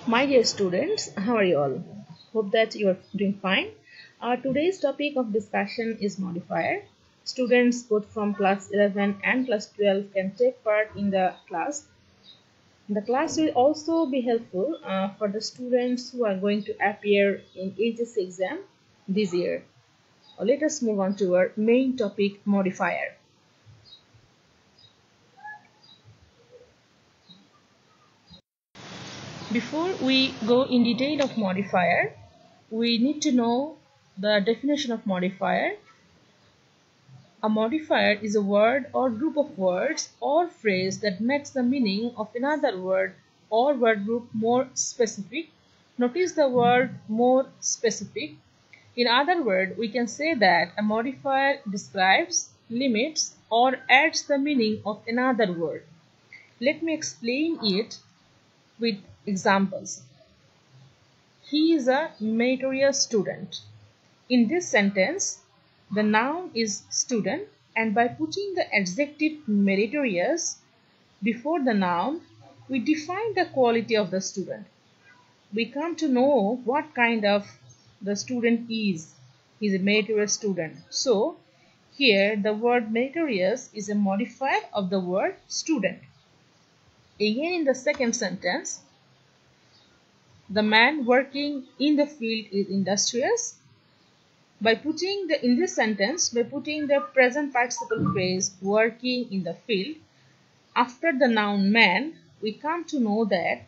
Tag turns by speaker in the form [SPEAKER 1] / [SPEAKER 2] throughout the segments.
[SPEAKER 1] My dear students, how are you all? Hope that you are doing fine. Today's topic of discussion is modifier. Students both from class 11 and class 12 can take part in the class. The class will also be helpful for the students who are going to appear in HSC exam this year. Let us move on to our main topic, modifier. Before we go in detail of modifier, we need to know the definition of modifier. A modifier is a word or group of words or phrase that makes the meaning of another word or word group more specific. Notice the word more specific. In other words, we can say that a modifier describes, limits, or adds the meaning of another word. Let me explain it with examples. He is a meritorious student. In this sentence, the noun is student, and by putting the adjective meritorious before the noun, we define the quality of the student. We come to know what kind of the student is. He is a meritorious student. So, here the word meritorious is a modifier of the word student. Again, in the second sentence, the man working in the field is industrious. In this sentence, by putting the present participle phrase working in the field after the noun man, we come to know that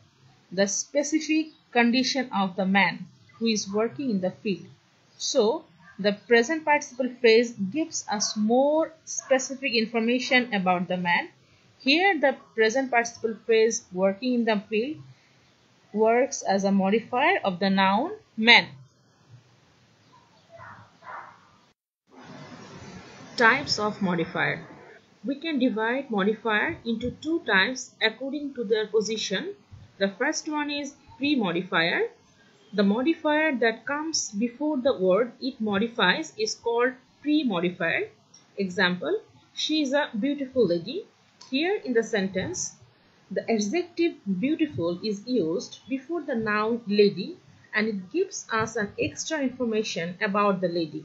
[SPEAKER 1] the specific condition of the man who is working in the field. So, the present participle phrase gives us more specific information about the man. Here, the present participle phrase working in the field works as a modifier of the noun man. Types of modifier. We can divide modifier into two types according to their position. The first one is pre-modifier. The modifier that comes before the word it modifies is called pre-modifier. Example, she is a beautiful lady. Here in the sentence, the adjective beautiful is used before the noun lady, and it gives us an extra information about the lady.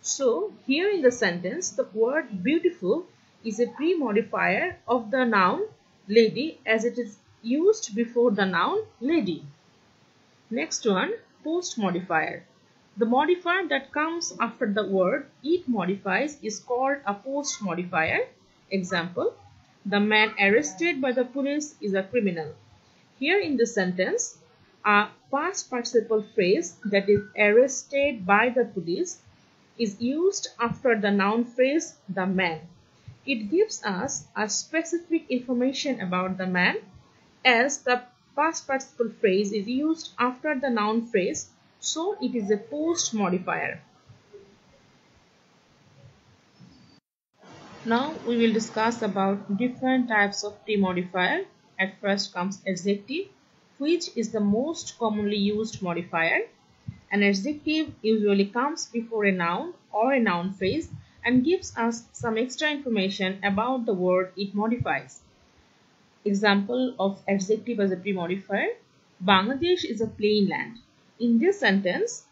[SPEAKER 1] So, here in the sentence, the word beautiful is a pre-modifier of the noun lady as it is used before the noun lady. Next one, post-modifier. The modifier that comes after the word it modifies is called a post-modifier. Example, the man arrested by the police is a criminal. Here in this sentence, a past participle phrase that is arrested by the police is used after the noun phrase the man. It gives us a specific information about the man as the past participle phrase is used after the noun phrase, so it is a post modifier. Now we will discuss about different types of pre-modifier. At first comes adjective, which is the most commonly used modifier. An adjective usually comes before a noun or a noun phrase and gives us some extra information about the word it modifies. Example of adjective as a pre-modifier, Bangladesh is a plain land. In this sentence,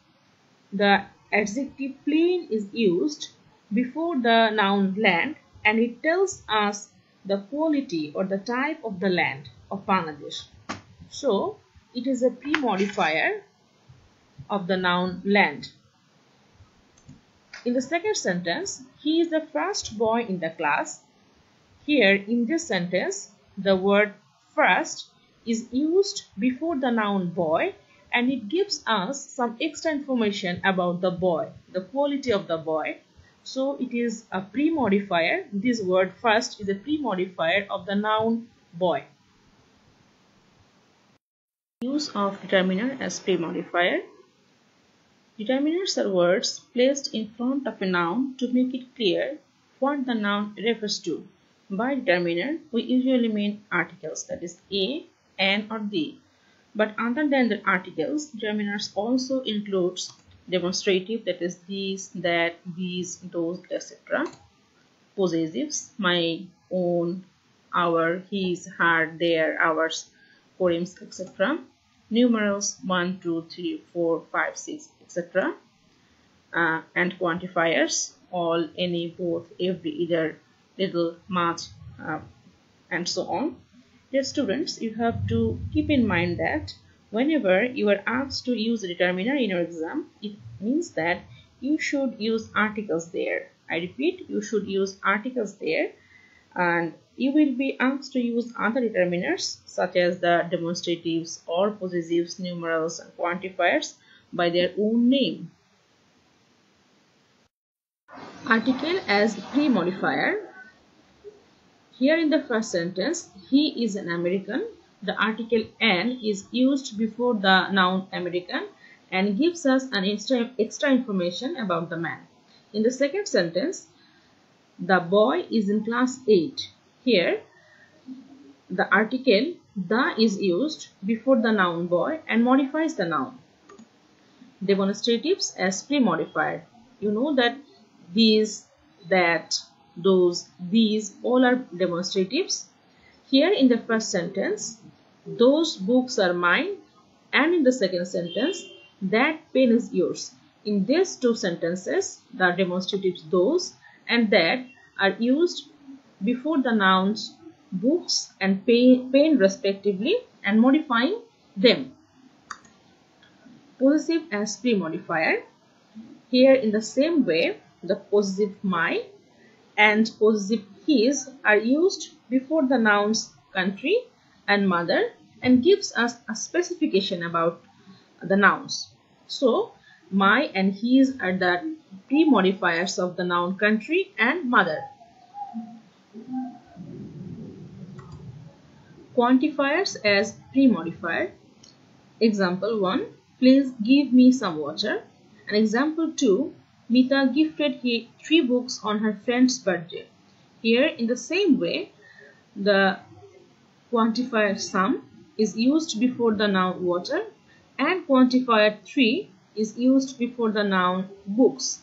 [SPEAKER 1] the adjective plain is used before the noun land, and it tells us the quality or the type of the land of Bangladesh. So, it is a pre-modifier of the noun land. In the second sentence, he is the first boy in the class. Here in this sentence, the word first is used before the noun boy, and it gives us some extra information about the boy, the quality of the boy. So it is a pre-modifier. This word first is a pre-modifier of the noun boy. Use of determiner as pre-modifier. Determiners are words placed in front of a noun to make it clear what the noun refers to. By determiner, we usually mean articles, that is a, an, or the. But other than the articles, determiners also includes demonstrative, that is these, that, these, those, etc. Possessives, my, own, our, his, her, their, ours, poems, etc. numerals 1, 2, 3, 4, 5, 6, etc. And quantifiers all, any, both, every, either, little, much, and so on. Dear students, you have to keep in mind that whenever you are asked to use a determiner in your exam, it means that you should use articles there. I repeat, you should use articles there, and you will be asked to use other determiners such as the demonstratives or possessives, numerals, and quantifiers by their own name. Article as pre-modifier. Here in the first sentence, he is an American. The article an is used before the noun American and gives us an extra information about the man. In the second sentence, the boy is in class 8. Here, the article the is used before the noun boy and modifies the noun. Demonstratives as pre-modifier. You know that these, that, those, these all are demonstratives. Here in the first sentence, those books are mine, and in the second sentence, that pen is yours. In these two sentences, the demonstratives those and that are used before the nouns books and pen respectively and modifying them. Possessive as pre-modifier. Here in the same way, the possessive my and possessive his are used before the nouns country and mother and gives us a specification about the nouns. So, my and his are the pre-modifiers of the noun country and mother. Quantifiers as pre-modifier. Example 1. Please give me some water. And example 2. Mita gifted 3 books on her friend's birthday. Here in the same way, the quantifier some is used before the noun water and quantifier 3 is used before the noun books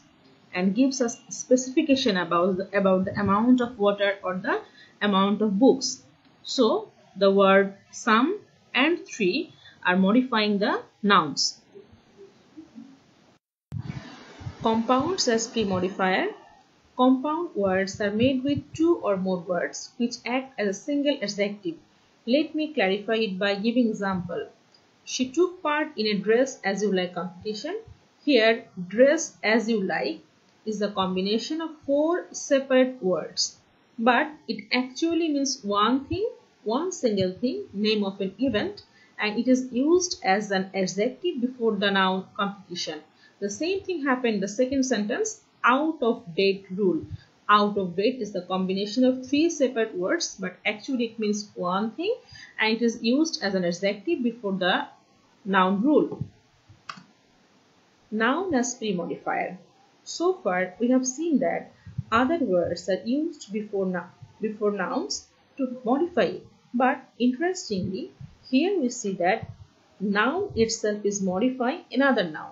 [SPEAKER 1] and gives us specification about the amount of water or the amount of books. So the word some and 3 are modifying the nouns. Compounds as pre-modifier. Compound words are made with 2 or more words which act as a single adjective. Let me clarify it by giving example. She took part in a dress as you like competition. Here, dress as you like is the combination of 4 separate words, but it actually means one thing, one single thing, name of an event, and it is used as an adjective before the noun competition. The same thing happened in the second sentence, out of date rule. Out of date is the combination of 3 separate words, but actually it means one thing and it is used as an adjective before the noun rule. Noun as pre-modifier. So far we have seen that other words are used before nouns to modify it. But interestingly, here we see that noun itself is modifying another noun.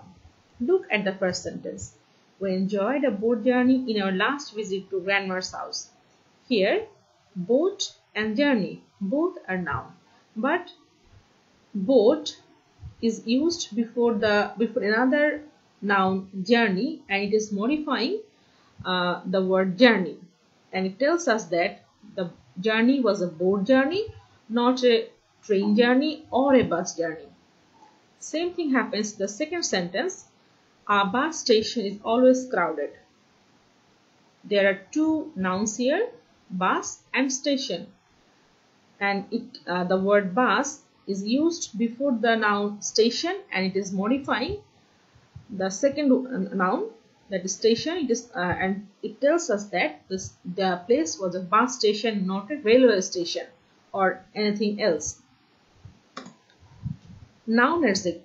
[SPEAKER 1] Look at the first sentence. We enjoyed a boat journey in our last visit to grandma's house. Here, boat and journey, both are noun. But boat is used before another noun journey and it is modifying the word journey. And it tells us that the journey was a boat journey, not a train journey or a bus journey. Same thing happens in the second sentence. A bus station is always crowded. There are 2 nouns here, bus and station. And the word bus is used before the noun station and it is modifying the second noun, that is station. And it tells us that the place was a bus station, not a railway station or anything else. Noun adjective.